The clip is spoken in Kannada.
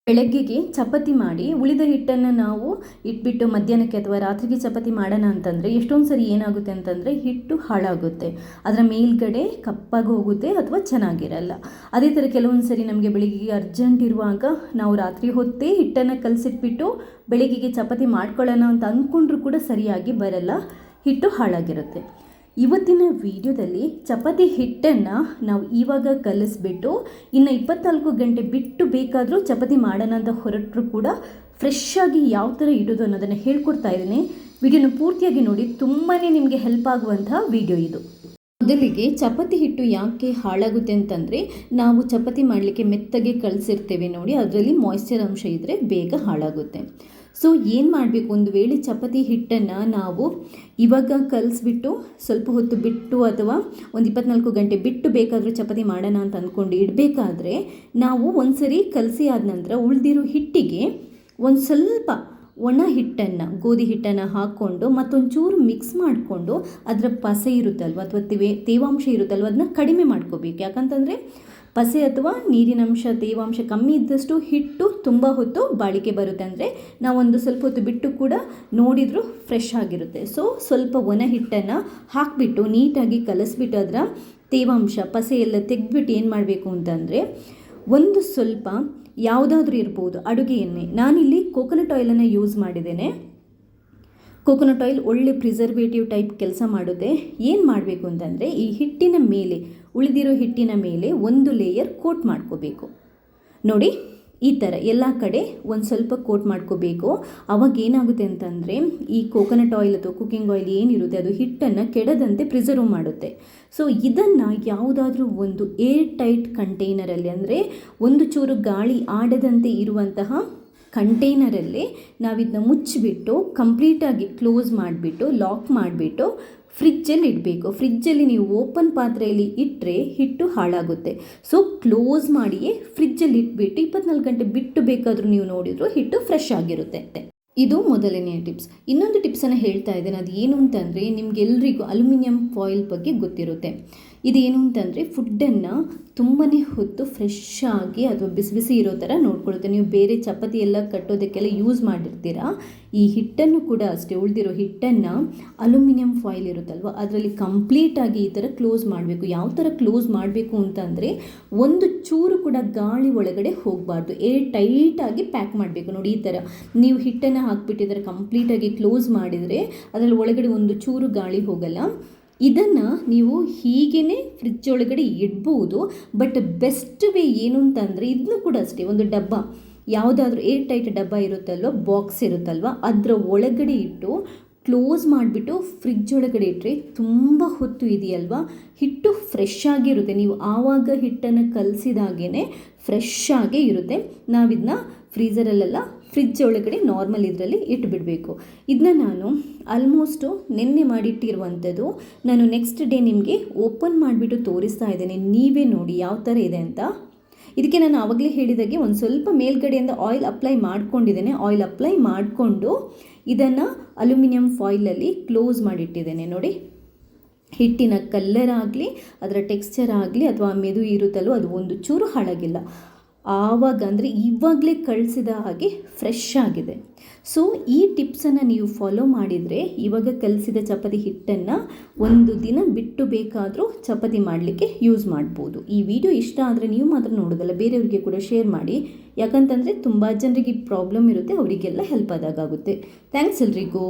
ಬೆಳಗ್ಗೆಗೆ ಚಪಾತಿ ಮಾಡಿ ಉಳಿದ ಹಿಟ್ಟನ್ನು ನಾವು ಇಟ್ಬಿಟ್ಟು ಮಧ್ಯಾಹ್ನಕ್ಕೆ ಅಥವಾ ರಾತ್ರಿಗೆ ಚಪಾತಿ ಮಾಡೋಣ ಅಂತಂದರೆ ಎಷ್ಟೊಂದು ಸರಿ ಏನಾಗುತ್ತೆ ಅಂತಂದರೆ ಹಿಟ್ಟು ಹಾಳಾಗುತ್ತೆ, ಅದರ ಮೇಲ್ಗಡೆ ಕಪ್ಪಾಗಿ ಹೋಗುತ್ತೆ ಅಥವಾ ಚೆನ್ನಾಗಿರಲ್ಲ. ಅದೇ ಥರ ಕೆಲವೊಂದು ಸರಿ ನಮಗೆ ಬೆಳಗ್ಗೆಗೆ ಅರ್ಜೆಂಟ್ ಇರುವಾಗ ನಾವು ರಾತ್ರಿ ಹೊತ್ತೇ ಹಿಟ್ಟನ್ನು ಕಲಸಿಟ್ಬಿಟ್ಟು ಬೆಳಗ್ಗೆಗೆ ಚಪಾತಿ ಮಾಡ್ಕೊಳ್ಳೋಣ ಅಂತ ಅಂದ್ಕೊಂಡ್ರೂ ಕೂಡ ಸರಿಯಾಗಿ ಬರಲ್ಲ, ಹಿಟ್ಟು ಹಾಳಾಗಿರುತ್ತೆ. ಇವತ್ತಿನ ವಿಡಿಯೋದಲ್ಲಿ ಚಪಾತಿ ಹಿಟ್ಟನ್ನು ನಾವು ಇವಾಗ ಕಲಿಸ್ಬಿಟ್ಟು ಇನ್ನು 24 ಗಂಟೆ ಬಿಟ್ಟು ಬೇಕಾದರೂ ಚಪಾತಿ ಮಾಡೋಣ ಅಂತ ಹೊರಟರು ಕೂಡ ಫ್ರೆಶ್ ಆಗಿ ಯಾವ ಥರ ಇಡೋದು ಅನ್ನೋದನ್ನು ಹೇಳ್ಕೊಡ್ತಾ ಇದ್ದೀನಿ. ವಿಡಿಯೋನ ಪೂರ್ತಿಯಾಗಿ ನೋಡಿ, ತುಂಬಾ ನಿಮಗೆ ಹೆಲ್ಪ್ ಆಗುವಂಥ ವಿಡಿಯೋ ಇದು. ಮೊದಲಿಗೆ ಚಪಾತಿ ಹಿಟ್ಟು ಯಾಕೆ ಹಾಳಾಗುತ್ತೆ ಅಂತಂದರೆ, ನಾವು ಚಪಾತಿ ಮಾಡಲಿಕ್ಕೆ ಮೆತ್ತಗೆ ಕಳಿಸಿರ್ತೇವೆ ನೋಡಿ, ಅದರಲ್ಲಿ ಮಾಯ್ಶ್ಚರ್ ಅಂಶ ಇದ್ದರೆ ಬೇಗ ಹಾಳಾಗುತ್ತೆ. ಸೊ ಏನು ಮಾಡಬೇಕು, ಒಂದು ವೇಳೆ ಚಪಾತಿ ಹಿಟ್ಟನ್ನು ನಾವು ಇವಾಗ ಕಲಿಸ್ಬಿಟ್ಟು ಸ್ವಲ್ಪ ಹೊತ್ತು ಬಿಟ್ಟು ಅಥವಾ ಒಂದು 24 ಗಂಟೆ ಬಿಟ್ಟು ಬೇಕಾದರೂ ಚಪಾತಿ ಮಾಡೋಣ ಅಂತ ಅಂದ್ಕೊಂಡು ಇಡಬೇಕಾದ್ರೆ, ನಾವು ಒಂದು ಸರಿ ಕಲಸಿ ಆದ ನಂತರ ಉಳಿದಿರೋ ಹಿಟ್ಟಿಗೆ ಒಂದು ಸ್ವಲ್ಪ ಒಣ ಹಿಟ್ಟನ್ನು, ಗೋಧಿ ಹಿಟ್ಟನ್ನು ಹಾಕ್ಕೊಂಡು ಮತ್ತೊಂಚೂರು ಮಿಕ್ಸ್ ಮಾಡಿಕೊಂಡು ಅದರ ಪಸೆ ಇರುತ್ತಲ್ವ ಅಥವಾ ತೇವಾಂಶ ಇರುತ್ತಲ್ವ ಅದನ್ನ ಕಡಿಮೆ ಮಾಡ್ಕೋಬೇಕು. ಯಾಕಂತಂದರೆ ಪಸೆ ಅಥವಾ ನೀರಿನಂಶ ತೇವಾಂಶ ಕಮ್ಮಿ ಇದ್ದಷ್ಟು ಹಿಟ್ಟು ತುಂಬ ಹೊತ್ತು ಬಾಳಿಕೆ ಬರುತ್ತೆ. ಅಂದರೆ ನಾವೊಂದು ಸ್ವಲ್ಪ ಹೊತ್ತು ಬಿಟ್ಟು ಕೂಡ ನೋಡಿದರೂ ಫ್ರೆಶ್ ಆಗಿರುತ್ತೆ. ಸೊ ಸ್ವಲ್ಪ ಒಣ ಹಿಟ್ಟನ್ನು ಹಾಕಿಬಿಟ್ಟು ನೀಟಾಗಿ ಕಲಸಿಬಿಟ್ಟು ಅದರ ತೇವಾಂಶ ಪಸೆ ಎಲ್ಲ ತೆಗೆದ್ಬಿಟ್ಟು ಏನು ಮಾಡಬೇಕು ಅಂತಂದರೆ, ಒಂದು ಸ್ವಲ್ಪ ಯಾವುದಾದ್ರೂ ಇರ್ಬೋದು ಅಡುಗೆ ಎಣ್ಣೆ, ನಾನಿಲ್ಲಿ ಕೋಕೋನಟ್ ಆಯಿಲನ್ನು ಯೂಸ್ ಮಾಡಿದ್ದೇನೆ. ಕೋಕೋನಟ್ ಆಯಿಲ್ ಒಳ್ಳೆ ಪ್ರಿಸರ್ವೇಟಿವ್ ಟೈಪ್ ಕೆಲಸ ಮಾಡುತ್ತೆ. ಏನು ಮಾಡಬೇಕು ಅಂತಂದರೆ, ಈ ಹಿಟ್ಟಿನ ಮೇಲೆ, ಉಳಿದಿರೋ ಹಿಟ್ಟಿನ ಮೇಲೆ ಒಂದು ಲೇಯರ್ ಕೋಟ್ ಮಾಡ್ಕೋಬೇಕು ನೋಡಿ. ಈ ಥರ ಎಲ್ಲ ಕಡೆ ಒಂದು ಸ್ವಲ್ಪ ಕೋಟ್ ಮಾಡ್ಕೋಬೇಕು. ಅವಾಗ ಏನಾಗುತ್ತೆ ಅಂತಂದರೆ, ಈ ಕೋಕೋನಟ್ ಆಯಿಲ್ ಅಥವಾ ಕುಕ್ಕಿಂಗ್ ಆಯಿಲ್ ಏನಿರುತ್ತೆ ಅದು ಹಿಟ್ಟನ್ನು ಕೆಡದಂತೆ ಪ್ರಿಸರ್ವ್ ಮಾಡುತ್ತೆ. ಸೊ ಇದನ್ನು ಯಾವುದಾದ್ರೂ ಒಂದು ಏರ್ ಟೈಟ್ ಕಂಟೈನರಲ್ಲಿ, ಅಂದರೆ ಒಂದು ಚೂರು ಗಾಳಿ ಆಡದಂತೆ ಇರುವಂತಹ ಕಂಟೈನರಲ್ಲಿ ನಾವಿದನ್ನ ಮುಚ್ಚಿಬಿಟ್ಟು ಕಂಪ್ಲೀಟಾಗಿ ಕ್ಲೋಸ್ ಮಾಡಿಬಿಟ್ಟು ಲಾಕ್ ಮಾಡಿಬಿಟ್ಟು ಫ್ರಿಜ್ಜಲ್ಲಿ ಇಡಬೇಕು. ಫ್ರಿಜ್ಜಲ್ಲಿ ನೀವು ಓಪನ್ ಪಾತ್ರೆಯಲ್ಲಿ ಇಟ್ಟರೆ ಹಿಟ್ಟು ಹಾಳಾಗುತ್ತೆ. ಸೊ ಕ್ಲೋಸ್ ಮಾಡಿಯೇ ಫ್ರಿಜ್ಜಲ್ಲಿ ಇಟ್ಬಿಟ್ಟು 24 ಗಂಟೆ ಬಿಟ್ಟು ಬೇಕಾದರೂ ನೀವು ನೋಡಿದರೂ ಹಿಟ್ಟು ಫ್ರೆಶ್ ಆಗಿರುತ್ತೆ. ಇದು ಮೊದಲನೆಯ ಟಿಪ್ಸ್. ಇನ್ನೊಂದು ಟಿಪ್ಸನ್ನು ಹೇಳ್ತಾ ಇದ್ದೇನೆ, ಅದು ಏನು ಅಂತಂದರೆ, ನಿಮಗೆಲ್ಲರಿಗೂ ಅಲ್ಯೂಮಿನಿಯಂ ಫಾಯಿಲ್ ಬಗ್ಗೆ ಗೊತ್ತಿರುತ್ತೆ. ಇದೇನು ಅಂತಂದರೆ, ಫುಡ್ಡನ್ನು ತುಂಬಾ ಹೊತ್ತು ಫ್ರೆಶ್ ಆಗಿ ಅಥವಾ ಬಿಸಿ ಬಿಸಿ ಇರೋ ಥರ ನೋಡ್ಕೊಳ್ಳುತ್ತೆ. ನೀವು ಬೇರೆ ಚಪಾತಿ ಎಲ್ಲ ಕಟ್ಟೋದಕ್ಕೆಲ್ಲ ಯೂಸ್ ಮಾಡಿರ್ತೀರ, ಈ ಹಿಟ್ಟನ್ನು ಕೂಡ ಅಷ್ಟೇ, ಉಳಿದಿರೋ ಹಿಟ್ಟನ್ನು ಅಲ್ಯೂಮಿನಿಯಂ ಫಾಯಿಲ್ ಇರುತ್ತಲ್ವ ಅದರಲ್ಲಿ ಕಂಪ್ಲೀಟಾಗಿ ಈ ಥರ ಕ್ಲೋಸ್ ಮಾಡಬೇಕು. ಯಾವ ಥರ ಕ್ಲೋಸ್ ಮಾಡಬೇಕು ಅಂತಂದರೆ, ಒಂದು ಚೂರು ಕೂಡ ಗಾಳಿ ಒಳಗಡೆ ಹೋಗಬಾರ್ದು, ಏರ್ ಟೈಟಾಗಿ ಪ್ಯಾಕ್ ಮಾಡಬೇಕು ನೋಡಿ. ಈ ಥರ ನೀವು ಹಿಟ್ಟನ್ನು ಹಾಕ್ಬಿಟ್ಟಿದ್ರೆ ಕಂಪ್ಲೀಟಾಗಿ ಕ್ಲೋಸ್ ಮಾಡಿದರೆ ಅದರಲ್ಲಿ ಒಳಗಡೆ ಒಂದು ಚೂರು ಗಾಳಿ ಹೋಗಲ್ಲ. ಇದನ್ನು ನೀವು ಹೀಗೇ ಫ್ರಿಜ್ ಒಳಗಡೆ ಇಡ್ಬೋದು. ಬಟ್ ಬೆಸ್ಟ್ ವೇ ಏನು ಅಂತಂದರೆ, ಇದನ್ನು ಕೂಡ ಅಷ್ಟೇ, ಒಂದು ಡಬ್ಬ, ಯಾವುದಾದ್ರೂ ಏರ್ ಟೈಟ್ ಡಬ್ಬ ಇರುತ್ತಲ್ವ, ಬಾಕ್ಸ್ ಇರುತ್ತಲ್ವ, ಅದರ ಒಳಗಡೆ ಇಟ್ಟು ಕ್ಲೋಸ್ ಮಾಡಿಬಿಟ್ಟು ಫ್ರಿಜ್ ಒಳಗಡೆ ಇಟ್ಟರೆ ತುಂಬ ಹೊತ್ತು ಇದೆಯಲ್ವ ಹಿಟ್ಟು ಫ್ರೆಶ್ ಆಗಿರುತ್ತೆ. ನೀವು ಆವಾಗ ಹಿಟ್ಟನ್ನು ಕಲಸಿದಾಗೇ ಫ್ರೆಶ್ ಆಗೇ ಇರುತ್ತೆ. ನಾವಿದನ್ನ ಫ್ರೀಝರಲ್ಲೆಲ್ಲ ಫ್ರಿಜ್ ಒಳಗಡೆ ನಾರ್ಮಲ್ ಇದರಲ್ಲಿ ಇಟ್ಬಿಡಬೇಕು. ಇದನ್ನ ನಾನು ಆಲ್ಮೋಸ್ಟು ನೆನ್ನೆ ಮಾಡಿಟ್ಟಿರುವಂಥದ್ದು, ನಾನು ನೆಕ್ಸ್ಟ್ ಡೇ ನಿಮಗೆ ಓಪನ್ ಮಾಡಿಬಿಟ್ಟು ತೋರಿಸ್ತಾ ಇದ್ದೇನೆ. ನೀವೇ ನೋಡಿ ಯಾವ ಥರ ಇದೆ ಅಂತ. ಇದಕ್ಕೆ ನಾನು ಆವಾಗಲೇ ಹೇಳಿದಾಗೆ ಒಂದು ಸ್ವಲ್ಪ ಮೇಲ್ಗಡೆಯಿಂದ ಆಯಿಲ್ ಅಪ್ಲೈ ಮಾಡ್ಕೊಂಡಿದ್ದೇನೆ. ಆಯಿಲ್ ಅಪ್ಲೈ ಮಾಡಿಕೊಂಡು ಇದನ್ನು ಅಲ್ಯೂಮಿನಿಯಂ ಫಾಯಿಲಲ್ಲಿ ಕ್ಲೋಸ್ ಮಾಡಿಟ್ಟಿದ್ದೇನೆ ನೋಡಿ. ಹಿಟ್ಟಿನ ಕಲ್ಲರ್ ಆಗಲಿ ಅದರ ಟೆಕ್ಸ್ಚರ್ ಆಗಲಿ ಅಥವಾ ಮೆದು ಇರುತ್ತಲ್ಲೋ ಅದು ಒಂದು ಚೂರು ಹಾಳಾಗಿಲ್ಲ. ಆವಾಗ ಅಂದರೆ ಇವಾಗಲೇ ಕಳಿಸಿದ ಹಾಗೆ ಫ್ರೆಶ್ ಆಗಿದೆ. ಸೊ ಈ ಟಿಪ್ಸನ್ನು ನೀವು ಫಾಲೋ ಮಾಡಿದರೆ ಇವಾಗ ಕಲಿಸಿದ ಚಪಾತಿ ಹಿಟ್ಟನ್ನು ಒಂದು ದಿನ ಬಿಟ್ಟು ಬೇಕಾದರೂ ಚಪಾತಿ ಮಾಡಲಿಕ್ಕೆ ಯೂಸ್ ಮಾಡ್ಬೋದು. ಈ ವಿಡಿಯೋ ಇಷ್ಟ ಆದರೆ ನೀವು ಮಾತ್ರ ನೋಡೋದಲ್ಲ, ಬೇರೆಯವರಿಗೆ ಕೂಡ ಶೇರ್ ಮಾಡಿ. ಯಾಕಂತಂದರೆ ತುಂಬ ಜನರಿಗೆ ಪ್ರಾಬ್ಲಮ್ ಇರುತ್ತೆ, ಅವರಿಗೆಲ್ಲ ಹೆಲ್ಪ್ ಆದಾಗುತ್ತೆ. ಥ್ಯಾಂಕ್ಸ್ ಎಲ್ರಿಗೂ.